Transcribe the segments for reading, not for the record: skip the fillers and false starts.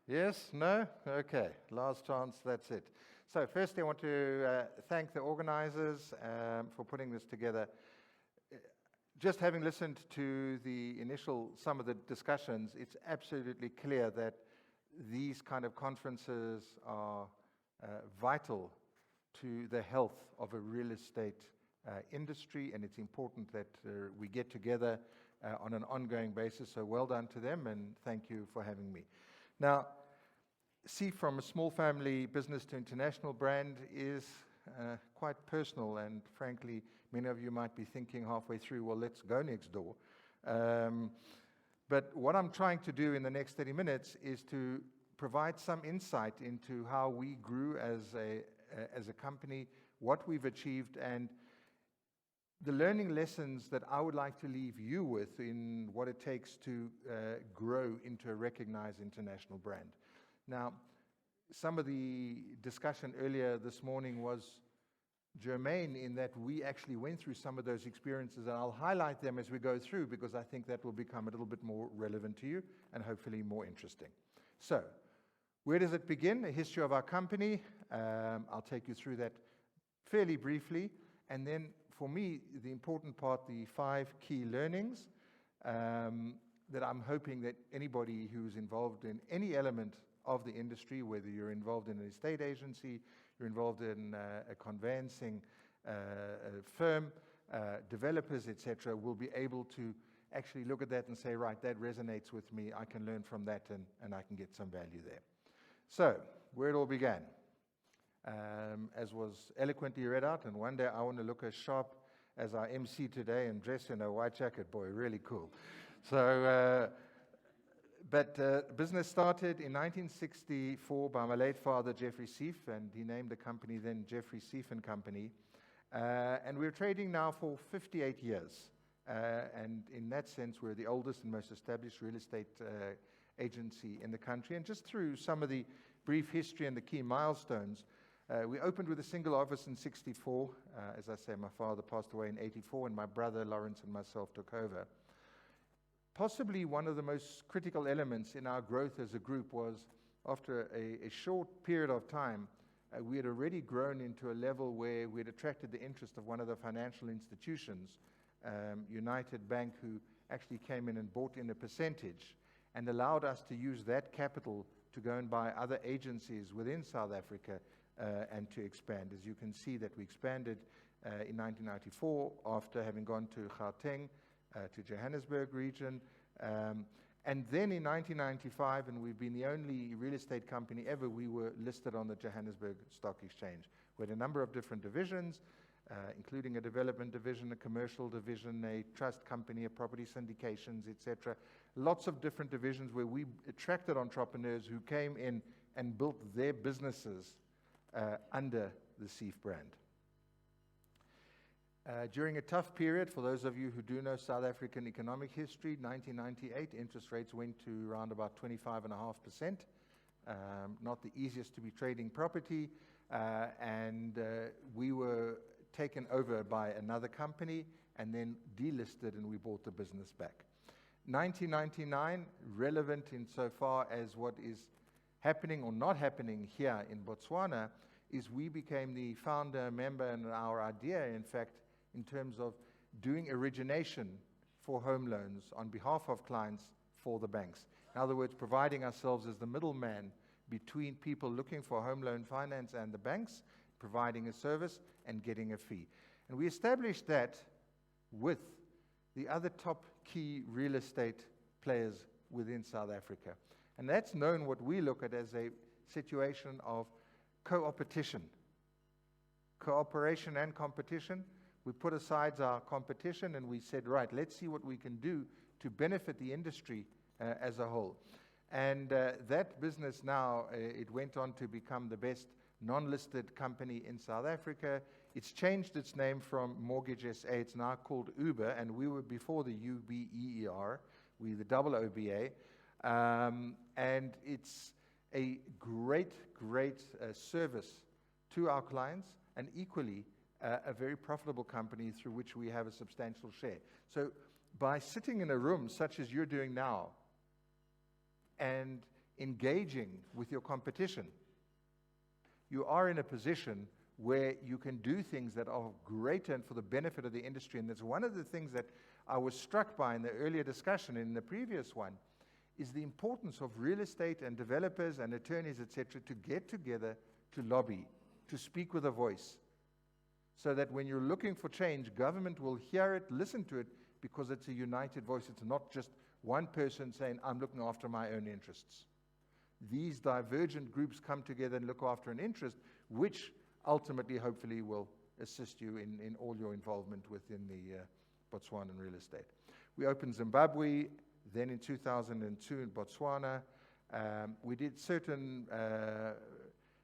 Yes? No? Okay. Last chance, that's it. So firstly, I want to thank the organizers for putting this together. Just having listened to some of the discussions, it's absolutely clear that these kind of conferences are vital to the health of a real estate industry, and it's important that we get together on an ongoing basis. So well done to them, and thank you for having me. Now, Seeff, from a small family business to international brand, is quite personal, and frankly, many of you might be thinking halfway through, well, let's go next door. But what I'm trying to do in the next 30 minutes is to provide some insight into how we grew as a company, what we've achieved, and the learning lessons that I would like to leave you with in what it takes to grow into a recognized international brand. Now, some of the discussion earlier this morning was germane in that we actually went through some of those experiences, and I'll highlight them as we go through because I think that will become a little bit more relevant to you and hopefully more interesting. So, where does it begin? A history of our company. I'll take you through that fairly briefly, and then for me, the important part, the 5 key learnings that I'm hoping that anybody who's involved in any element of the industry, whether you're involved in an estate agency, you're involved in a conveyancing firm, developers, etc., will be able to actually look at that and say, right, that resonates with me, I can learn from that and I can get some value there. So, where it all began, as was eloquently read out, and one day I want to look as sharp as our MC today and dress in a white jacket, boy, really cool. So, business started in 1964 by my late father, Jeffrey Seeff, and he named the company then Jeffrey Seeff and Company. And we're trading now for 58 years. And in that sense, we're the oldest and most established real estate agency in the country. And just through some of the brief history and the key milestones, we opened with a single office in 64. As I say, my father passed away in 84, and my brother Lawrence and myself took over. Possibly one of the most critical elements in our growth as a group was, after a short period of time, we had already grown into a level where we had attracted the interest of one of the financial institutions, United Bank, who actually came in and bought in a percentage and allowed us to use that capital to go and buy other agencies within South Africa and to expand. As you can see that we expanded in 1994 after having gone to Gauteng, to Johannesburg region. And then in 1995, and we've been the only real estate company ever, we were listed on the Johannesburg Stock Exchange. We had a number of different divisions, including a development division, a commercial division, a trust company, a property syndications, etc. Lots of different divisions where we attracted entrepreneurs who came in and built their businesses under the Seeff brand. During a tough period, for those of you who do know South African economic history, 1998, interest rates went to around about 25.5%. Not the easiest to be trading property, and we were taken over by another company and then delisted, and we bought the business back. 1999, relevant insofar as what is happening or not happening here in Botswana, is we became the founder member, and our idea, in fact, in terms of doing origination for home loans on behalf of clients for the banks. In other words, providing ourselves as the middleman between people looking for home loan finance and the banks, providing a service and getting a fee. And we established that with the other top key real estate players within South Africa. And that's known what we look at as a situation of co-opetition. Cooperation and competition. We put aside our competition and we said, right, let's see what we can do to benefit the industry as a whole. And that business now, it went on to become the best non-listed company in South Africa. It's changed its name from Mortgage SA. It's now called Uber, and we were before the UBEER, we the double OBA. And it's a great service to our clients, and equally a very profitable company through which we have a substantial share. So by sitting in a room such as you're doing now and engaging with your competition, you are in a position where you can do things that are greater and for the benefit of the industry. And that's one of the things that I was struck by in the earlier discussion in the previous one, is the importance of real estate and developers and attorneys, etc., to get together, to lobby, to speak with a voice, so that when you're looking for change, government will hear it, listen to it, because it's a united voice. It's not just one person saying, I'm looking after my own interests. These divergent groups come together and look after an interest, which ultimately, hopefully, will assist you in all your involvement within the Botswanan real estate. We opened Zimbabwe, then in 2002 in Botswana. We did certain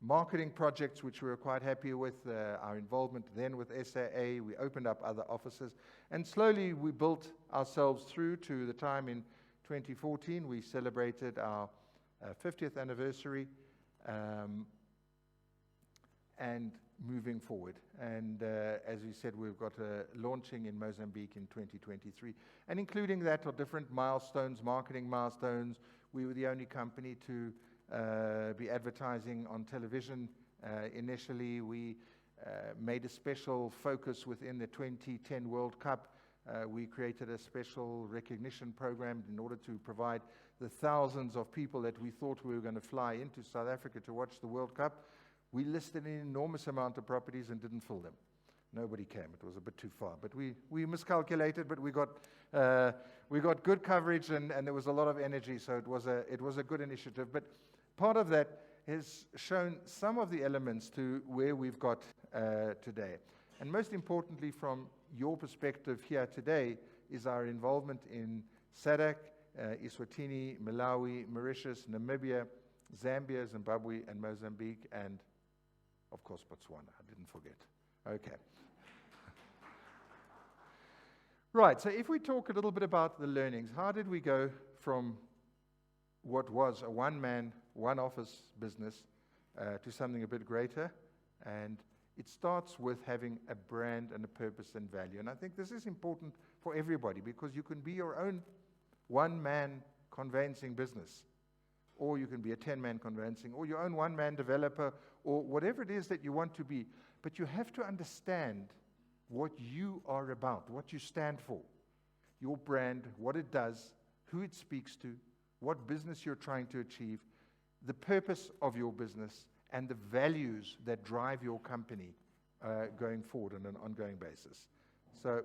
marketing projects which we were quite happy with, our involvement then with SAA. We opened up other offices, and slowly we built ourselves through to the time in 2014 we celebrated our 50th anniversary, and moving forward. And as we said, we've got launching in Mozambique in 2023. And including that are different milestones, marketing milestones. We were the only company to be advertising on television. Initially, we made a special focus within the 2010 World Cup. We created a special recognition program in order to provide the thousands of people that we thought we were going to fly into South Africa to watch the World Cup. We listed an enormous amount of properties and didn't fill them. Nobody came. It was a bit too far. But we miscalculated, but we got good coverage, and there was a lot of energy, so it was a good initiative. But part of that has shown some of the elements to where we've got today. And most importantly, from your perspective here today, is our involvement in SADC, Eswatini, Malawi, Mauritius, Namibia, Zambia, Zimbabwe, and Mozambique, and of course Botswana. I didn't forget. Okay. Right, so if we talk a little bit about the learnings, how did we go from what was a one-man, one-office business to something a bit greater? And it starts with having a brand and a purpose and value. And I think this is important for everybody, because you can be your own one-man conveyancing business, or you can be a 10-man conveyancing, or your own one-man developer, or whatever it is that you want to be. But you have to understand what you are about, what you stand for, your brand, what it does, who it speaks to, what business you're trying to achieve, the purpose of your business, and the values that drive your company going forward on an ongoing basis. So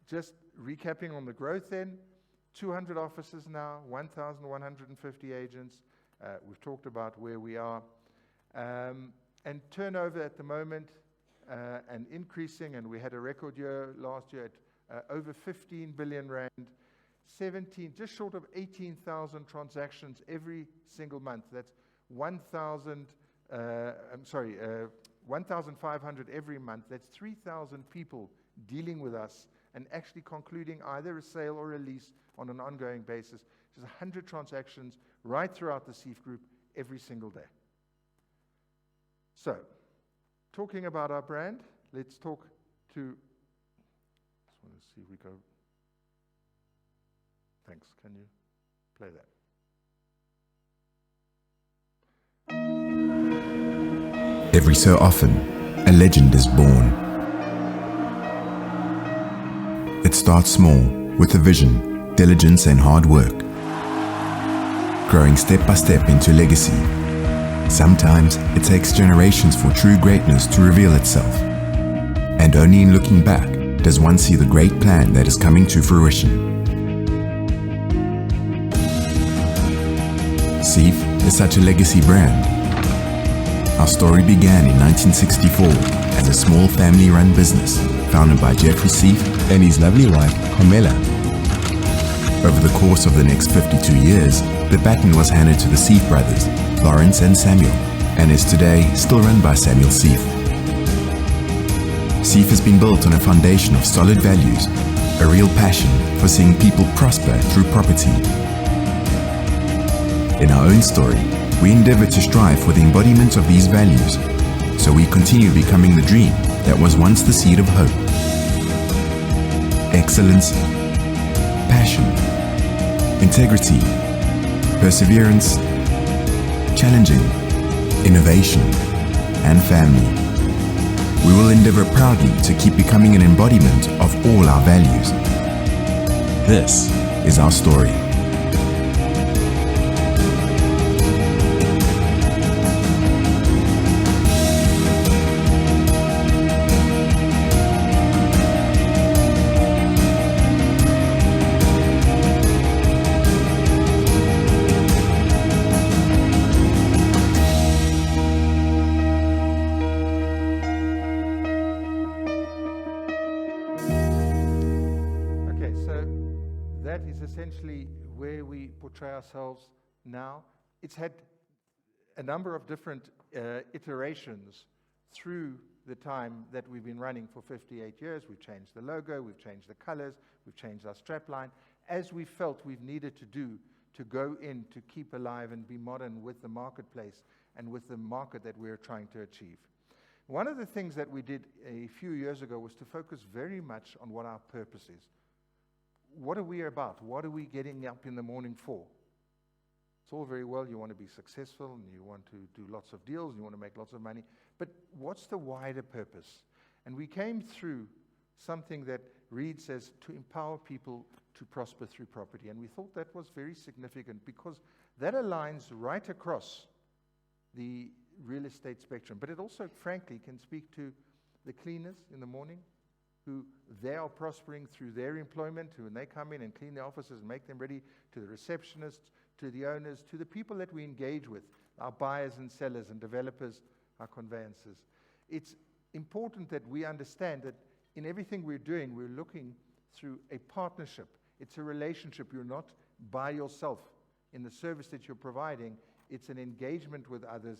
just recapping on the growth then, 200 offices now, 1,150 agents. We've talked about where we are. And turnover at the moment, and increasing, and we had a record year last year at over 15 billion rand, just short of 18,000 transactions every single month. That's 1,500 every month. That's 3,000 people dealing with us and actually concluding either a sale or a lease on an ongoing basis. There's 100 transactions right throughout the Seeff Group every single day. So, talking about our brand, let's talk to, just want to see if we go, thanks, can you play that? Every so often, a legend is born. It starts small, with a vision, diligence and hard work, growing step by step into legacy. Sometimes it takes generations for true greatness to reveal itself. And only in looking back does one see the great plan that is coming to fruition. Seeff is such a legacy brand. Our story began in 1964 as a small family-run business founded by Jeffrey Seeff and his lovely wife, Carmela. Over the course of the next 52 years, the baton was handed to the Seeff brothers, Lawrence and Samuel, and is today still run by Samuel Seeff. Seeff has been built on a foundation of solid values, a real passion for seeing people prosper through property. In our own story, we endeavor to strive for the embodiment of these values, so we continue becoming the dream that was once the seed of hope. Excellence, passion, integrity, perseverance, challenging, innovation, and family. We will endeavor proudly to keep becoming an embodiment of all our values. This is our story. That is essentially where we portray ourselves now. It's had a number of different iterations through the time that we've been running for 58 years. We've changed the logo, we've changed the colors, we've changed our strapline, as we felt we've needed to do to go in to keep alive and be modern with the marketplace and with the market that we're trying to achieve. One of the things that we did a few years ago was to focus very much on what our purpose is. What are we about? What are we getting up in the morning for? It's all very well, you want to be successful and you want to do lots of deals and you want to make lots of money, but what's the wider purpose? And we came through something that reads as to empower people to prosper through property. And we thought that was very significant because that aligns right across the real estate spectrum. But it also, frankly, can speak to the cleaners in the morning, who they are prospering through their employment, who when they come in and clean the offices and make them ready, to the receptionists, to the owners, to the people that we engage with, our buyers and sellers and developers, our conveyancers. It's important that we understand that in everything we're doing, we're looking through a partnership. It's a relationship. You're not by yourself in the service that you're providing. It's an engagement with others